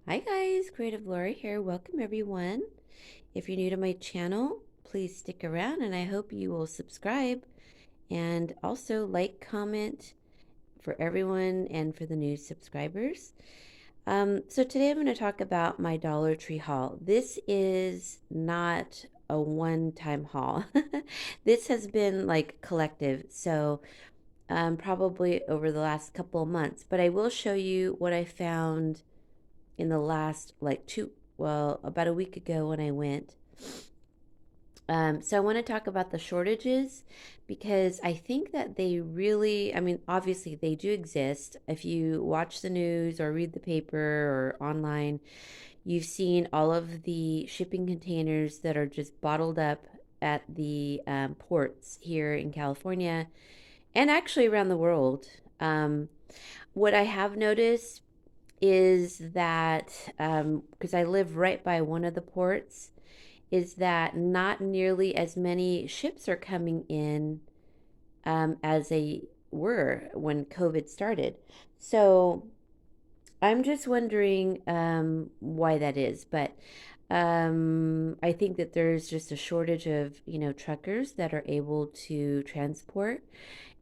Hi guys, Creative Lauri here. Welcome everyone. If you're new to my channel, please stick around and I hope you will subscribe and also like, comment for everyone and for the new subscribers. So today I'm going to talk about my Dollar Tree haul. This is not a one-time haul. This has been like collective. So probably over the last couple of months, but I will show you what I found in the last about a week ago when I went. So I want to talk about the shortages because I think that they really, I mean, obviously they do exist. If you watch the news or read the paper or online, you've seen all of the shipping containers that are just bottled up at the ports here in California and actually around the world. What I have noticed is that because I live right by one of the ports, is that not nearly as many ships are coming in as they were when COVID started. So I'm just wondering why that is. But I think that there's just a shortage of, truckers that are able to transport.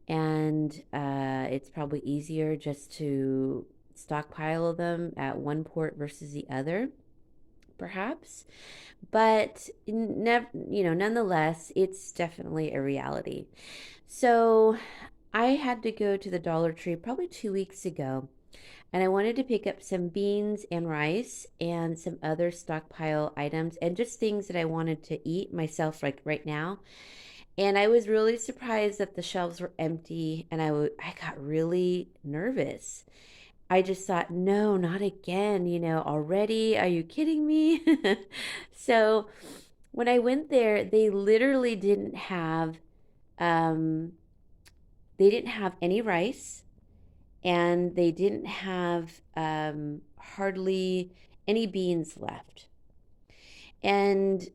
And it's probably easier just to stockpile them at one port versus the other, perhaps. But nonetheless, it's definitely a reality. So I had to go to the Dollar Tree probably 2 weeks ago, and I wanted to pick up some beans and rice and some other stockpile items and just things that I wanted to eat myself, like right now. And I was really surprised that the shelves were empty, and I got really nervous. I just thought, no, not again, already. Are you kidding me? So when I went there, um, they didn't have any rice, and they didn't have hardly any beans left. And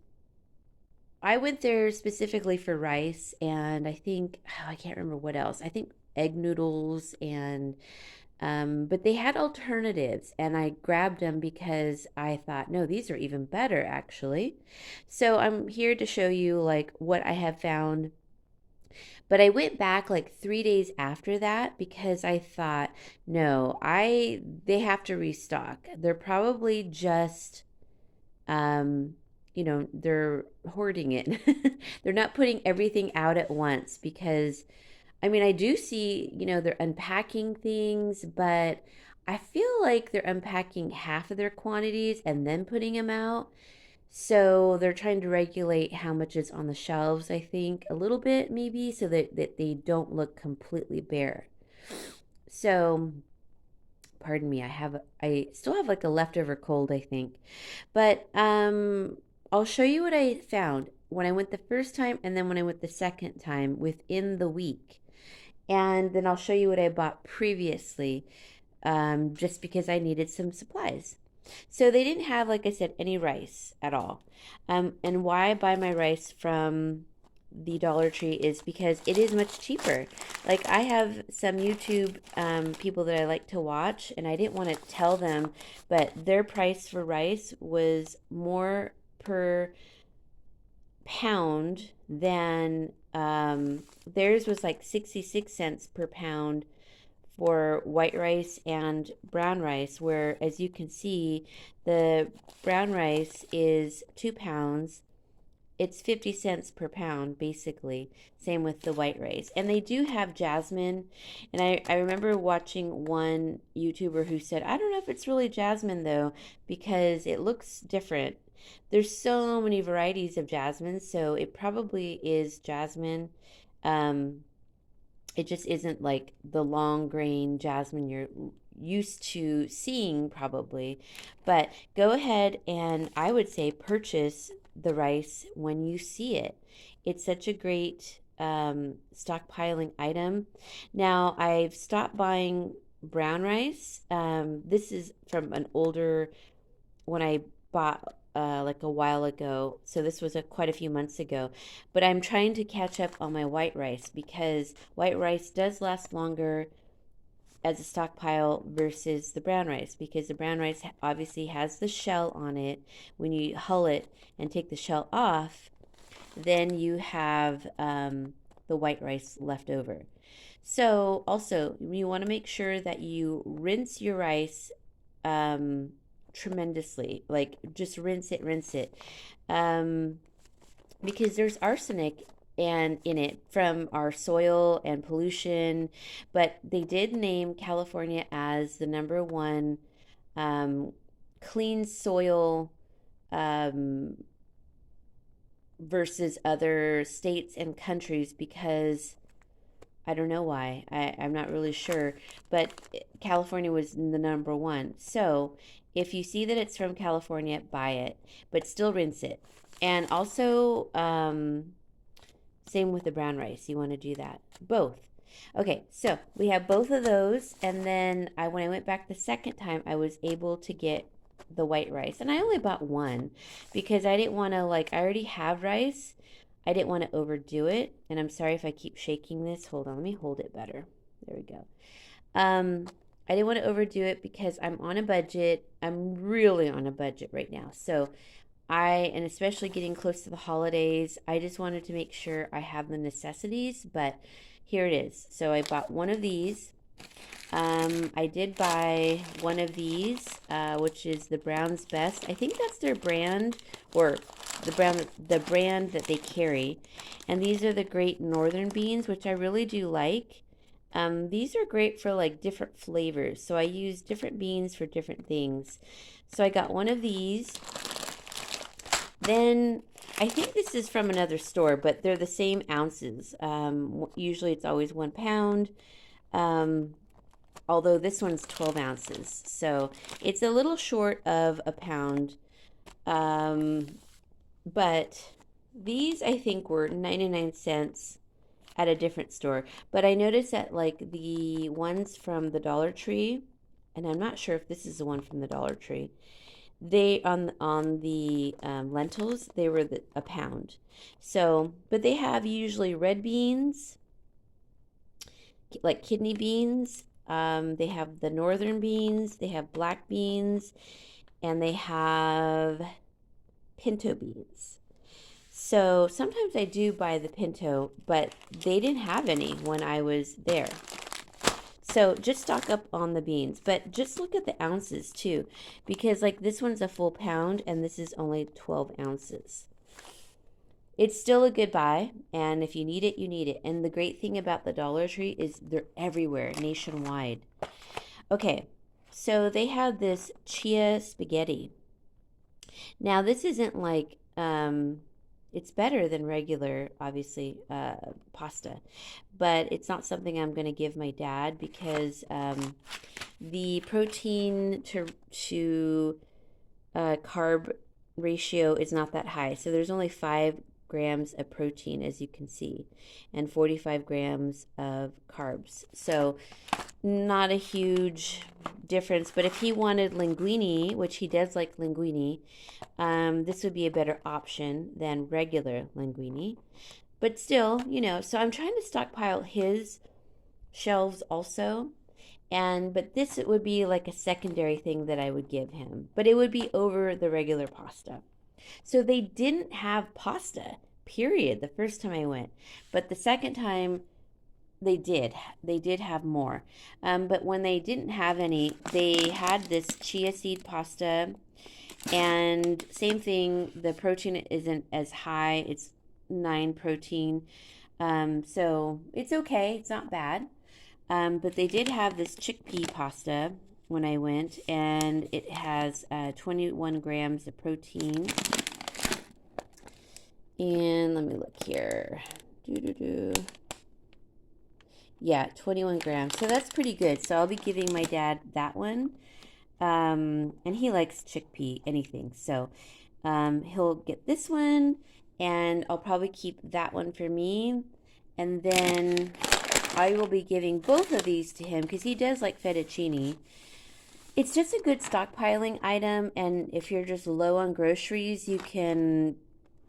I went there specifically for rice, and I think, oh, I can't remember what else. I think egg noodles and but they had alternatives, and I grabbed them because I thought, no, these are even better actually. So I'm here to show you like what I have found. But I went back like 3 days after that because I thought, no, I they have to restock. They're probably just they're hoarding it. They're not putting everything out at once because I mean, I do see, they're unpacking things, but I feel like they're unpacking half of their quantities and then putting them out. So they're trying to regulate how much is on the shelves, I think, a little bit maybe, so that they don't look completely bare. So, pardon me, I still have like a leftover cold, I think. But I'll show you what I found when I went the first time and then when I went the second time within the week. And then I'll show you what I bought previously, just because I needed some supplies. So they didn't have, like I said, any rice at all. And why I buy my rice from the Dollar Tree is because it is much cheaper. Like I have some YouTube people that I like to watch, and I didn't want to tell them, but their price for rice was more per pound than theirs was like 66 cents per pound for white rice and brown rice, where as you can see, the brown rice is 2 pounds. It's 50 cents per pound, basically. Same with the white rice. And they do have jasmine. And I remember watching one YouTuber who said, I don't know if it's really jasmine though, because it looks different. There's so many varieties of jasmine, so it probably is jasmine. Um, it just isn't like the long grain jasmine you're used to seeing, probably. But go ahead and I would say purchase the rice when you see it. It's such a great stockpiling item. Now, I've stopped buying brown rice. This is from an older when I bought like a while ago. So this was quite a few months ago. But I'm trying to catch up on my white rice because white rice does last longer as a stockpile versus the brown rice, because the brown rice obviously has the shell on it. When you hull it and take the shell off, then you have the white rice left over. So also, you want to make sure that you rinse your rice tremendously. Like just rinse it. Um, because there's arsenic and in it from our soil and pollution. But they did name California as the number one clean soil um, versus other states and countries because I don't know why. I'm not really sure. But California was the number one. So if you see that it's from California, buy it, but still rinse it. And also, same with the brown rice. You want to do that. Both. Okay, so we have both of those. And then when I went back the second time, I was able to get the white rice. And I only bought one because I didn't want to, like, I already have rice. I didn't want to overdo it. And I'm sorry if I keep shaking this. Hold on, let me hold it better. There we go. I didn't want to overdo it because I'm on a budget. I'm really on a budget right now. So and especially getting close to the holidays, I just wanted to make sure I have the necessities, but here it is. So I bought one of these. I did buy one of these, which is the Brown's Best. I think that's their brand, or the brand that they carry. And these are the Great Northern beans, which I really do like. These are great for like different flavors. So I use different beans for different things. So I got one of these. Then I think this is from another store, but they're the same ounces. Usually it's always 1 pound. Although this one's 12 ounces. So it's a little short of a pound. But these I think were 99 cents at a different store. But I noticed that like the ones from the Dollar Tree, and I'm not sure if this is the one from the Dollar Tree, they on the lentils, they were a pound. So, but they have usually red beans, like kidney beans. They have the northern beans, they have black beans, and they have pinto beans. So sometimes I do buy the pinto, but they didn't have any when I was there. So just stock up on the beans, but just look at the ounces too, because like this one's a full pound and this is only 12 ounces. It's still a good buy, and if you need it, you need it. And the great thing about the Dollar Tree is they're everywhere, nationwide. Okay, so they have this chia spaghetti. Now this isn't like it's better than regular, obviously, pasta, but it's not something I'm going to give my dad because the protein to carb ratio is not that high. So there's only 5 grams of protein, as you can see, and 45 grams of carbs. So not a huge difference. But if he wanted linguine, which he does like linguine, this would be a better option than regular linguine. But still, so I'm trying to stockpile his shelves also. But this it would be like a secondary thing that I would give him. But it would be over the regular pasta. So they didn't have pasta, period, the first time I went. But the second time they did. They did have more. But when they didn't have any, they had this chia seed pasta. And same thing, the protein isn't as high. It's 9 protein. So it's okay. It's not bad. But they did have this chickpea pasta when I went, and it has 21 grams of protein. And let me look here. Yeah, 21 grams. So that's pretty good. So I'll be giving my dad that one. And he likes chickpea, anything. So he'll get this one, and I'll probably keep that one for me. And then I will be giving both of these to him because he does like fettuccine. It's just a good stockpiling item, and if you're just low on groceries, you can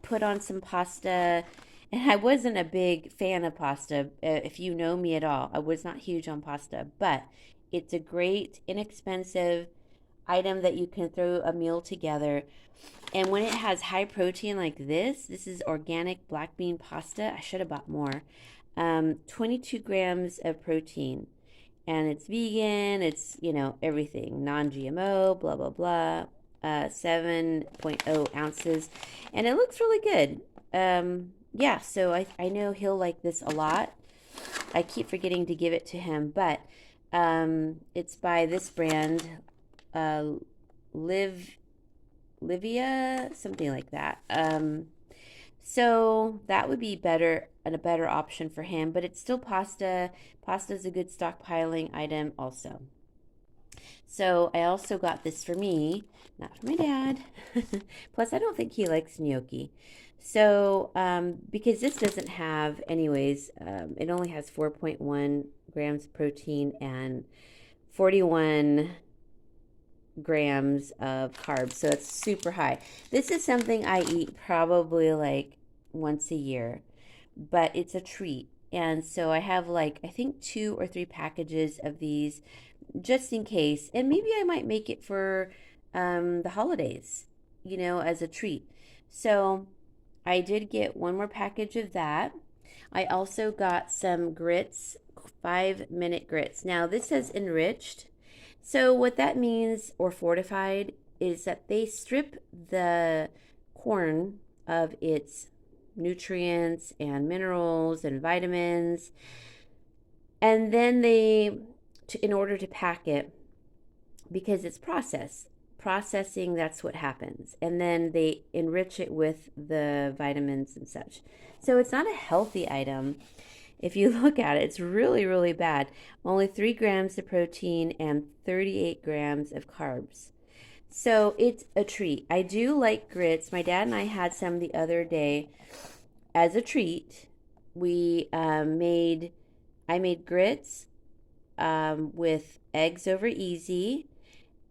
put on some pasta. And I wasn't a big fan of pasta. If you know me at all, I was not huge on pasta, but It's a great, inexpensive item that you can throw a meal together. And when it has high protein like this is organic black bean pasta. I should have bought more. 22 grams of protein. And it's vegan, it's, everything, non GMO, blah, blah, blah. 7.0 ounces. And it looks really good. Yeah, so I know he'll like this a lot. I keep forgetting to give it to him, but it's by this brand, uh, Live Livia, something like that. So that would be better and a better option for him, but it's still pasta. Pasta is a good stockpiling item also. So I also got this for me, not for my dad. Plus, I don't think he likes gnocchi. So, because this doesn't have, anyways, it only has 4.1 grams of protein and 41 grams of carbs. So it's super high. This is something I eat probably like once a year, but it's a treat. And so I have like, I think 2 or 3 packages of these just in case. And maybe I might make it for the holidays, as a treat. So I did get one more package of that. I also got some grits, 5-minute grits. Now, this says enriched. So, what that means, or fortified, is that they strip the corn of its nutrients and minerals and vitamins, and then in order to pack it, because it's processing, that's what happens, and then they enrich it with the vitamins and such. So it's not a healthy item. If you look at it, it's really, really bad. Only 3 grams of protein and 38 grams of carbs. So it's a treat. I do like grits. My dad and I had some the other day as a treat. I made grits with eggs over easy,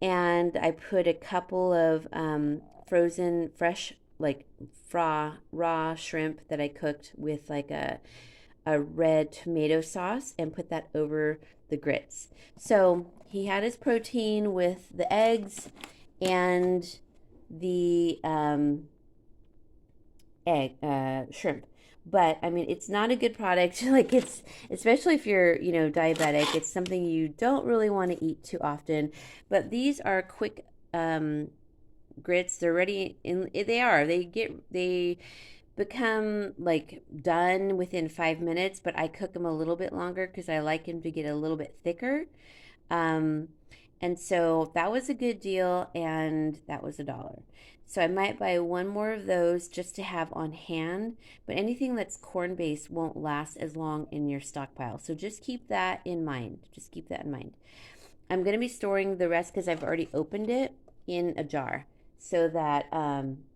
and I put a couple of frozen, fresh, like raw shrimp that I cooked with like a red tomato sauce and put that over the grits. So he had his protein with the eggs and the shrimp. But I mean, it's not a good product. Like, it's, especially if you're, diabetic, it's something you don't really want to eat too often. But these are quick grits. They're ready in, they become like done within 5 minutes, but I cook them a little bit longer because I like them to get a little bit thicker. And so that was a good deal, and that was $1. So I might buy one more of those just to have on hand, but anything that's corn based won't last as long in your stockpile. So just keep that in mind. I'm going to be storing the rest, because I've already opened it, in a jar so that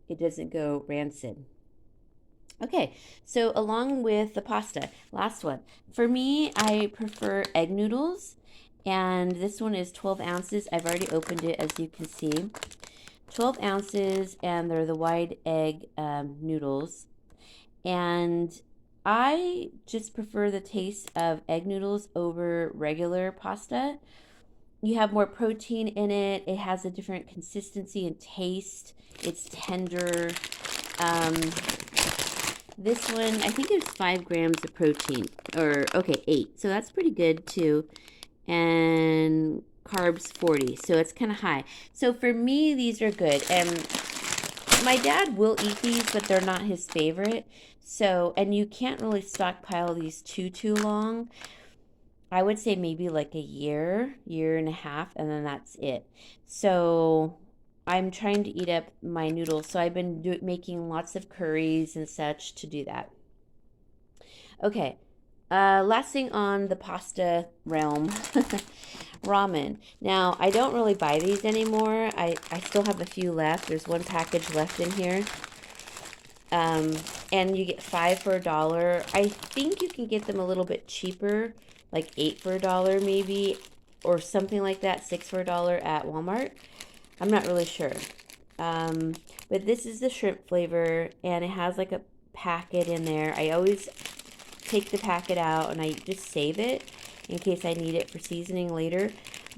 it doesn't go rancid. Okay, so along with the pasta, last one. For me, I prefer egg noodles, and this one is 12 ounces. I've already opened it, as you can see. 12 ounces, and they're the wide egg noodles. And I just prefer the taste of egg noodles over regular pasta. You have more protein in it. It has a different consistency and taste. It's tender. This one, I think it's 5 grams of protein, or okay, 8. So that's pretty good too. And carbs 40, so it's kind of high. So for me, these are good. And my dad will eat these, but they're not his favorite. So, and you can't really stockpile these too long. I would say maybe like a year and a half, and then that's it. So I'm trying to eat up my noodles. So I've been making lots of curries and such to do that. Okay, last thing on the pasta realm, ramen. Now, I don't really buy these anymore. I still have a few left. There's one package left in here. And you get 5 for $1. I think you can get them a little bit cheaper, like 8 for $1 maybe, or something like that, 6 for $1 at Walmart. I'm not really sure. But this is the shrimp flavor, and it has like a packet in there. I always take the packet out and I just save it in case I need it for seasoning later.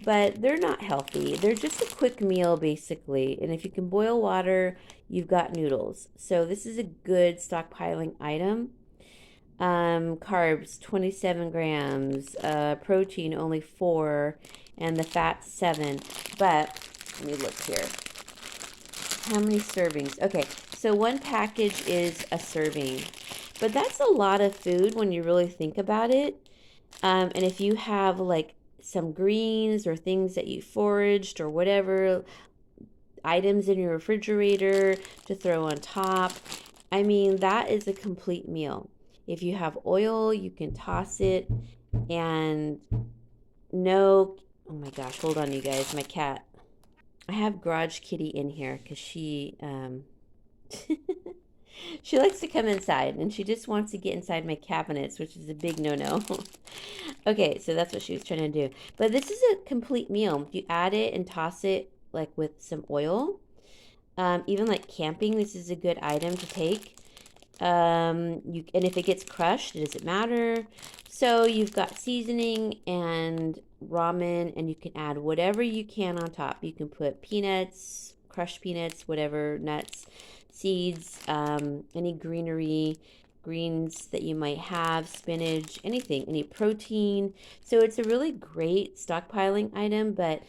but they're not healthy. They're just a quick meal basically. And if you can boil water, you've got noodles. So this is a good stockpiling item. Carbs 27 grams, protein only 4, and the fat 7. But let me look here. How many servings? Okay, so one package is a serving, but that's a lot of food when you really think about it. And if you have like some greens or things that you foraged or whatever, items in your refrigerator to throw on top, I mean, that is a complete meal. If you have oil, you can toss it. And no, oh my gosh, hold on, you guys, my cat. I have Garage Kitty in here because she likes to come inside and she just wants to get inside my cabinets, which is a big no-no. Okay, so that's what she was trying to do. But this is a complete meal. You add it and toss it like with some oil. Even like camping, this is a good item to take. And if it gets crushed, does it matter? So you've got seasoning and ramen, and you can add whatever you can on top. You can put peanuts, crushed peanuts, whatever, nuts, seeds, any greens that you might have, spinach, anything, any protein. So it's a really great stockpiling item, but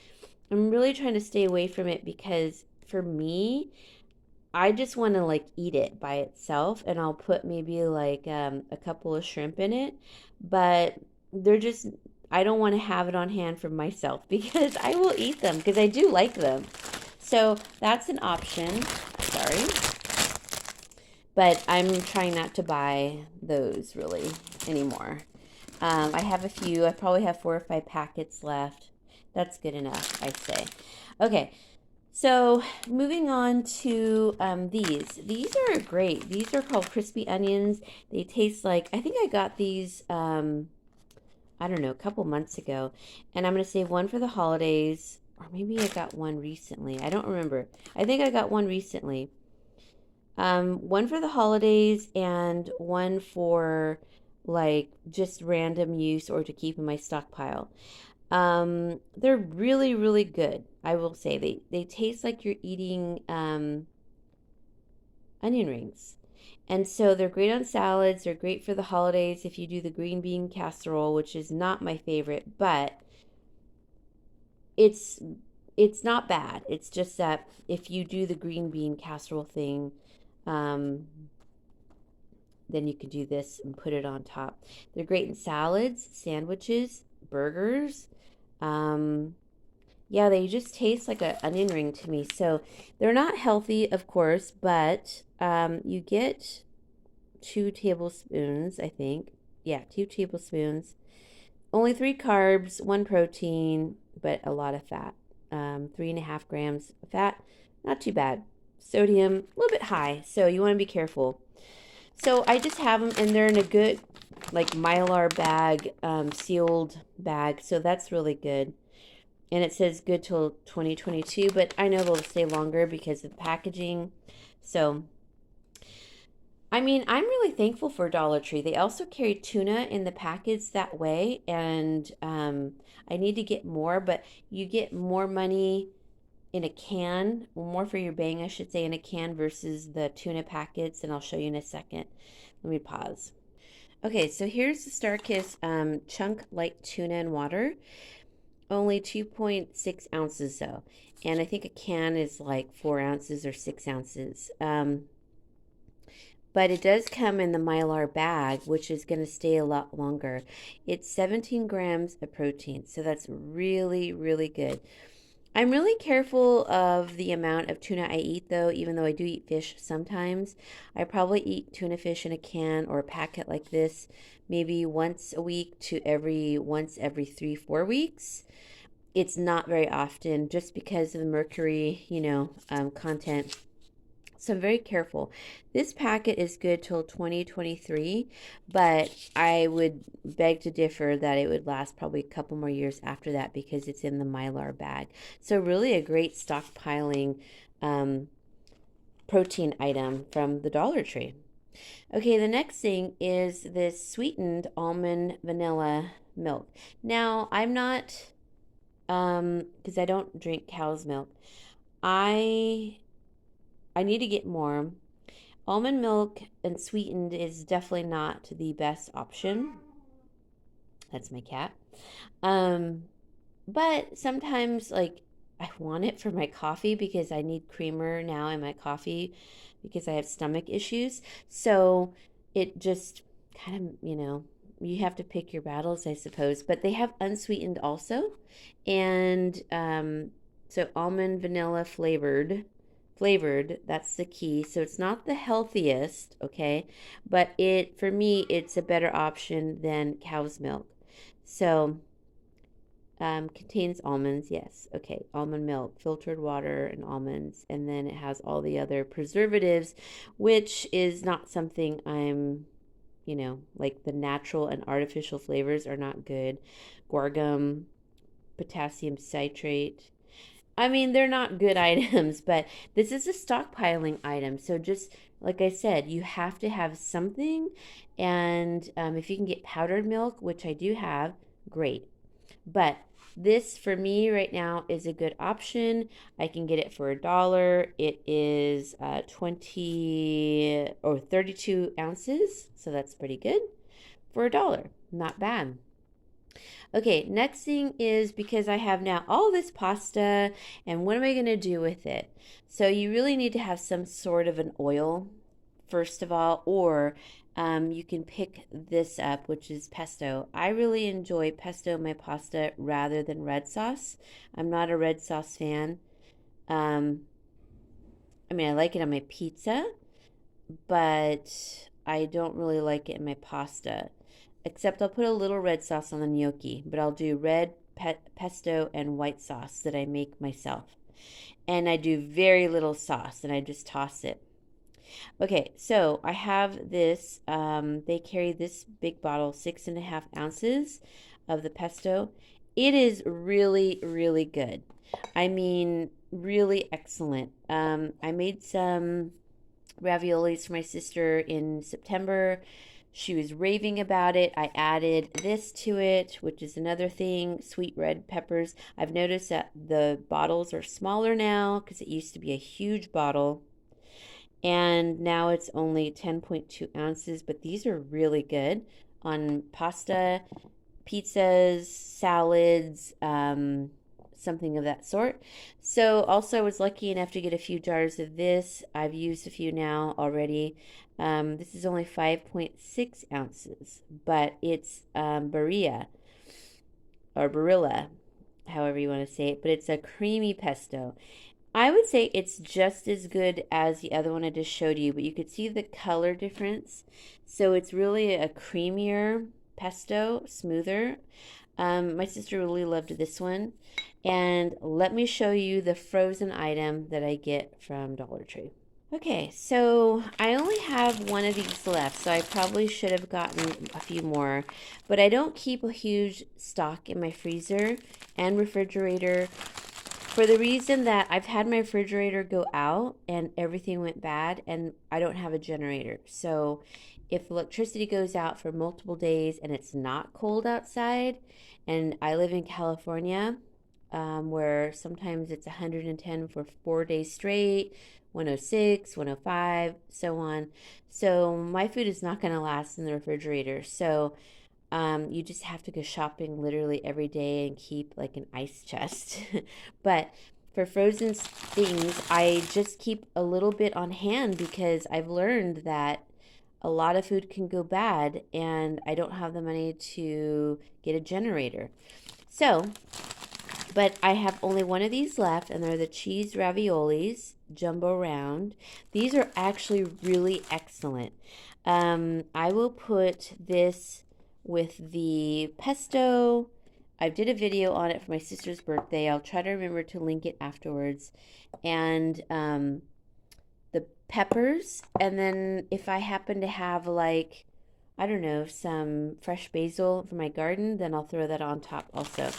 I'm really trying to stay away from it because for me, I just want to like eat it by itself, and I'll put maybe like a couple of shrimp in it, but they're just, I don't want to have it on hand for myself because I will eat them because I do like them. So that's an option. Sorry. But I'm trying not to buy those really anymore. I have a few. I probably have 4 or 5 packets left. That's good enough, I say. Okay, so moving on to these. These are great. These are called crispy onions. They taste like, I think I got these, I don't know, a couple months ago. And I'm going to save one for the holidays. Or maybe I got one recently. I don't remember. I think I got one recently. One for the holidays and one for like just random use or to keep in my stockpile. They're really, really good. I will say they taste like you're eating onion rings. And so they're great on salads. They're great for the holidays if you do the green bean casserole, which is not my favorite, but it's it's not bad. It's just that if you do the green bean casserole thing, um, then you can do this and put it on top. They're great in salads, sandwiches, burgers. Um, yeah, they just taste like an onion ring to me. So they're not healthy, of course, but you get 2 tablespoons, I think. Yeah, 2 tablespoons. Only 3 carbs, 1 protein, but a lot of fat. 3.5 grams of fat, not too bad. Sodium, a little bit high, so you want to be careful. So I just have them, and they're in a good, like Mylar bag, sealed bag. So that's really good. And it says good till 2022, but I know they'll stay longer because of the packaging. So I mean, I'm really thankful for Dollar Tree. They also carry tuna in the package that way, and I need to get more, but you get more money in a can, more for your bang, I should say, in a can versus the tuna packets, and I'll show you in a second. Let me pause. Okay, so here's the Starkist chunk light tuna and water. Only 2.6 ounces though, and I think a can is like 4 ounces or 6 ounces. But it does come in the Mylar bag, which is going to stay a lot longer. It's 17 grams of protein, so that's really, really good. I'm really careful of the amount of tuna I eat, though, even though I do eat fish sometimes. I probably eat tuna fish in a can or a packet like this maybe once a week to once every 3, 4 weeks. It's not very often just because of the mercury, content. So I'm very careful. This packet is good till 2023, but I would beg to differ that it would last probably a couple more years after that because it's in the Mylar bag. So really a great stockpiling protein item from the Dollar Tree. Okay, the next thing is this sweetened almond vanilla milk. Now, I'm not because I don't drink cow's milk. I I need to get more. Almond milk and sweetened is definitely not the best option. That's my cat. Um, but sometimes, like, I want it for my coffee because I need creamer now in my coffee because I have stomach issues. So it just kind of, you have to pick your battles, I suppose. But they have unsweetened also. And so almond vanilla flavored, that's the key. So it's not the healthiest, okay? But for me, it's a better option than cow's milk. So contains almonds, yes. Okay, almond milk, filtered water, and almonds. And then it has all the other preservatives, which is not something like the natural and artificial flavors are not good. Guar potassium citrate. I mean, they're not good items, but this is a stockpiling item. So just like I said, you have to have something. And if you can get powdered milk, which I do have, great. But this for me right now is a good option. I can get it for $1. It is 20 or 32 ounces, so that's pretty good for $1. Not bad. Okay, next thing is because I have now all this pasta, and what am I going to do with it? So you really need to have some sort of an oil, first of all, or you can pick this up, which is pesto. I really enjoy pesto in my pasta rather than red sauce. I'm not a red sauce fan. Um, I mean, I like it on my pizza, but I don't really like it in my pasta. Except I'll put a little red sauce on the gnocchi, but I'll do red pesto and white sauce that I make myself. And I do very little sauce and I just toss it. Okay, so I have this. They carry this big bottle, 6.5 ounces of the pesto. It is really, really good. I mean, really excellent. I made some raviolis for my sister in September. She was raving about it. I added this to it, which is another thing, sweet red peppers. I've noticed that the bottles are smaller now because it used to be a huge bottle. And now it's only 10.2 ounces, but these are really good on pasta, pizzas, salads, something of that sort. So also I was lucky enough to get a few jars of this. I've used a few now already. This is only 5.6 ounces, but it's Barilla or Barilla, however you want to say it, but it's a creamy pesto. I would say it's just as good as the other one I just showed you, but you could see the color difference. So it's really a creamier pesto, smoother. My sister really loved this one. And let me show you the frozen item that I get from Dollar Tree. Okay, so I only have one of these left, so I probably should have gotten a few more, but I don't keep a huge stock in my freezer and refrigerator for the reason that I've had my refrigerator go out and everything went bad and I don't have a generator. So if electricity goes out for multiple days and it's not cold outside, and I live in California, where sometimes it's 110 for 4 days straight, 106, 105, so on. So my food is not going to last in the refrigerator. So you just have to go shopping literally every day and keep like an ice chest. But for frozen things, I just keep a little bit on hand because I've learned that a lot of food can go bad and I don't have the money to get a generator. So, but I have only one of these left, and they're the cheese raviolis, jumbo round. These are actually really excellent. I will put this with the pesto. I did a video on it for my sister's birthday. I'll try to remember to link it afterwards. And the peppers. And then if I happen to have like, I don't know, some fresh basil from my garden, then I'll throw that on top also.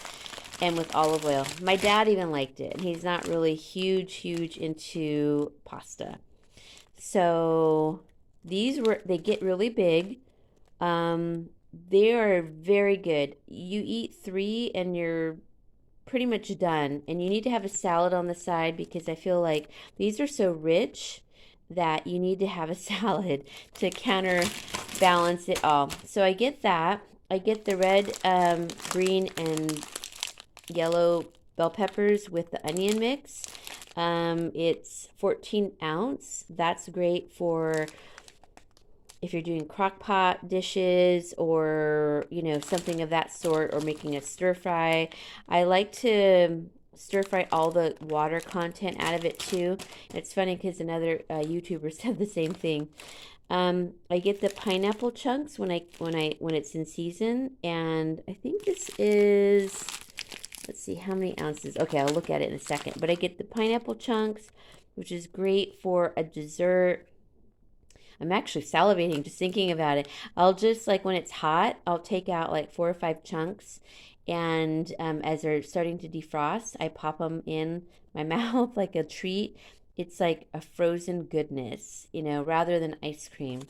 And with olive oil. My dad even liked it. He's not really huge into pasta. So they get really big. They are very good. You eat three and you're pretty much done. And you need to have a salad on the side because I feel like these are so rich that you need to have a salad to counterbalance it all. So I get that. I get the red, green, and yellow bell peppers with the onion mix. It's 14 ounce. That's great for if you're doing crock pot dishes or, you know, something of that sort, or making a stir fry. I like to stir fry all the water content out of it too. It's funny because another YouTuber said the same thing. I get the pineapple chunks when it's in season, and I think this is, let's see how many ounces. Okay, I'll look at it in a second. But I get the pineapple chunks, which is great for a dessert. I'm actually salivating just thinking about it. I'll just, like, when it's hot, I'll take out like 4 or 5 chunks, and as they're starting to defrost, I pop them in my mouth like a treat. It's like a frozen goodness, you know, rather than ice cream.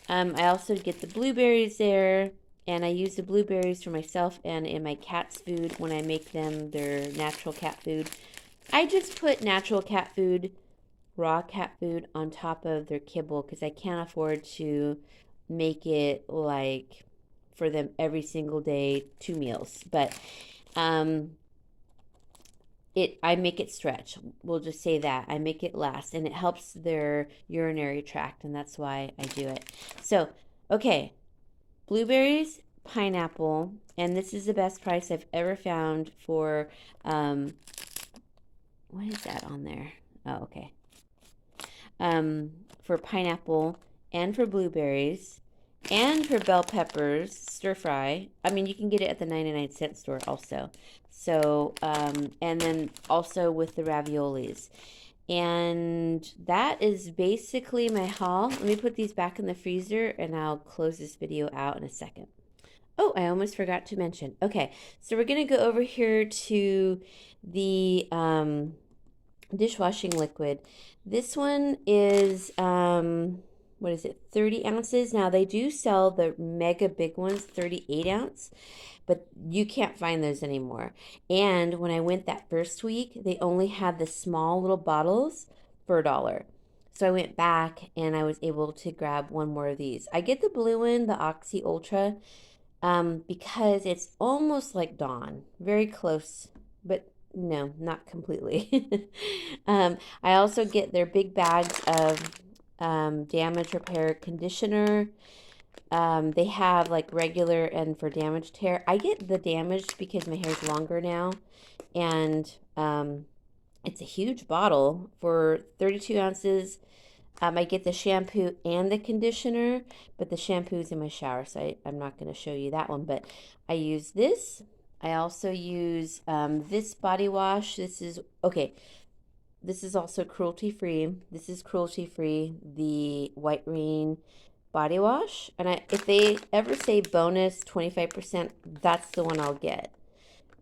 I also get the blueberries there, and I use the blueberries for myself and in my cat's food when I make them their natural cat food. I just put natural cat food, raw cat food, on top of their kibble because I can't afford to make it like for them every single day, 2 meals. But I make it stretch. We'll just say that. I make it last, and it helps their urinary tract, and that's why I do it. So, okay, blueberries, pineapple, and this is the best price I've ever found for, what is that on there? Oh, okay. For pineapple and for blueberries and for bell peppers, stir fry. I mean, you can get it at the 99-cent store also. So, and then also with the raviolis. And that is basically my haul. Let me put these back in the freezer and I'll close this video out in a second. Oh, I almost forgot to mention. Okay, so we're going to go over here to the dishwashing liquid. This one is, what is it, 30 ounces. Now, they do sell the mega big ones, 38 ounce, but you can't find those anymore. And when I went that first week, they only had the small little bottles for $1. So I went back and I was able to grab one more of these. I get the blue one, the Oxy Ultra, because it's almost like Dawn, very close, but no, not completely. I also get their big bags of damage repair conditioner. They have like regular and for damaged hair. I get the damaged because my hair is longer now, and it's a huge bottle for 32 ounces. I get the shampoo and the conditioner, but the shampoo is in my shower, so I'm not going to show you that one, but I use this. I also use this body wash. This is, okay, this is also cruelty-free. This is cruelty-free, the White Rain body wash. And if they ever say bonus 25%, that's the one I'll get.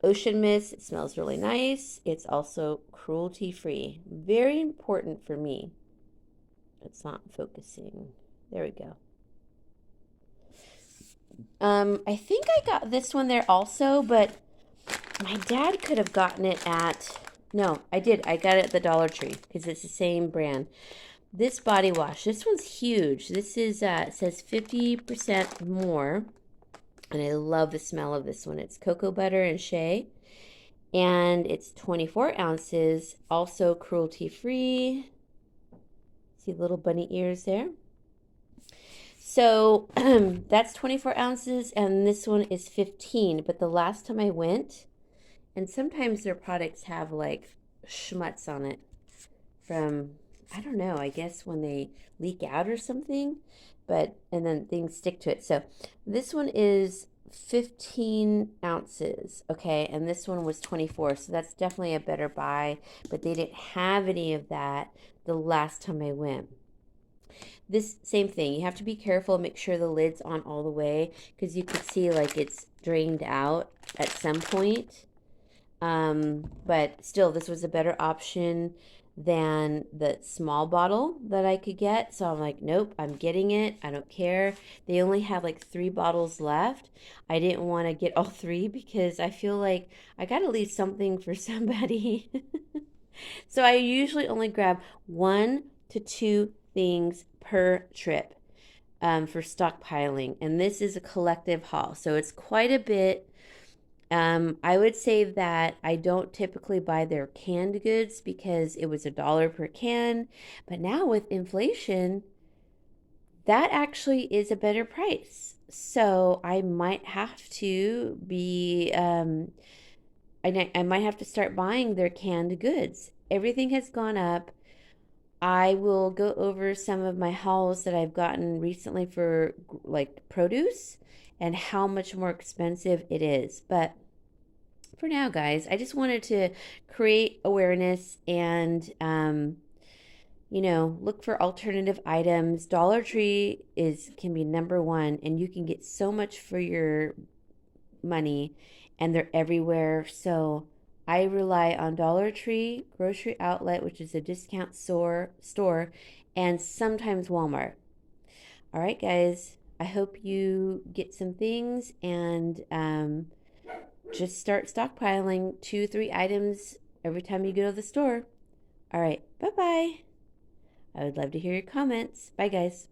Ocean Mist, it smells really nice. It's also cruelty-free. Very important for me. It's not focusing. There we go. I think I got this one there also, but my dad could have gotten it at, no, I did. I got it at the Dollar Tree because it's the same brand. This body wash, this one's huge. This is, it says 50% more, and I love the smell of this one. It's cocoa butter and shea, and it's 24 ounces, also cruelty-free. See little bunny ears there? So that's 24 ounces, and this one is 15. But the last time I went, and sometimes their products have like schmutz on it from, I don't know, I guess when they leak out or something, but, and then things stick to it. So this one is 15 ounces, okay, and this one was 24, so that's definitely a better buy, but they didn't have any of that the last time I went. This same thing, you have to be careful, make sure the lid's on all the way, because you could see like it's drained out at some point. But still, this was a better option than the small bottle that I could get. So I'm like, nope, I'm getting it. I don't care. They only have like 3 bottles left. I didn't want to get all three because I feel like I got to leave something for somebody. So I usually only grab 1 to 2 things per trip for stockpiling. And this is a collective haul. So it's quite a bit. I would say that I don't typically buy their canned goods because it was $1 per can. But now with inflation, that actually is a better price. So I might have to be, I might have to start buying their canned goods. Everything has gone up. I will go over some of my hauls that I've gotten recently for like produce and how much more expensive it is. But for now, guys, I just wanted to create awareness and, look for alternative items. Dollar Tree can be number one, and you can get so much for your money, and they're everywhere. So I rely on Dollar Tree, Grocery Outlet, which is a discount store, and sometimes Walmart. All right, guys. I hope you get some things and just start stockpiling 2, 3 items every time you go to the store. All right, bye bye. I would love to hear your comments. Bye, guys.